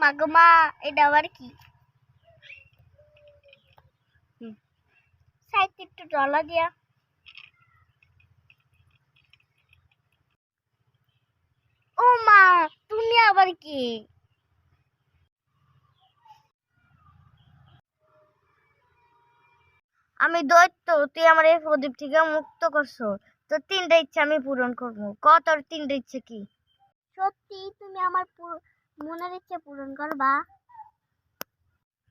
মাগমা এটা আবার কি? সাইডে একটু ডলা দিয়া। ও মা, তুমি আবার কি? আমি দৈত্য, তুই আমার এই প্রদীপ থেকে মুক্ত করছো। তোর 3টা ইচ্ছা আমি পূরণ করবো। তোর 3টা ইচ্ছা কি? সত্যি তুমি আমার মনের ইচ্ছা পূরণ করবা?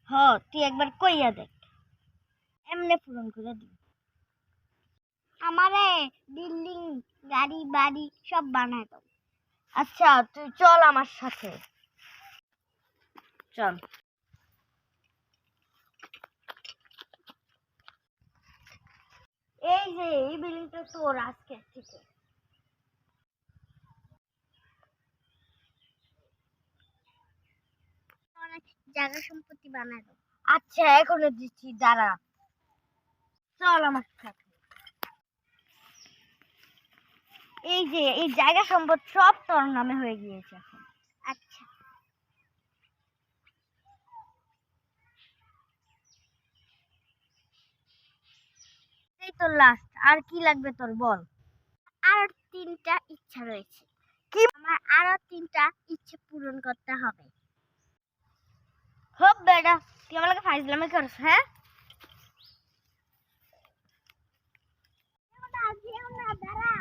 হ, তুই একবার কইয়া দেখ, এমনি পূরণ করে দিই। আমারে বিল্ডিং, গাড়ি বাড়ি সব বানায় দাও। আচ্ছা, তুই চল আমার সাথে, চল। এই যে এই বিল্ডিংটা তোর আজকে থেকে। অনেক জায়গা সম্পত্তি বানায় দাও। আচ্ছা, এখনো দিচ্ছি, দাঁড়া। চল আমার সাথে। এই যে এই জায়গা সম্পদ সব তোর নামে হয়ে গিয়েছে এখন। আচ্ছা, এই তো লাস্ট। আর কি লাগবে তোর, বল। আর 3টা ইচ্ছা রয়েছে। কি? আমার আরো 3টা ইচ্ছে পূরণ করতে হবে। হোপ বেটা, তুই আমার লাগে ফাইজলামি করছ, হ্যাঁ? দাঁড়া।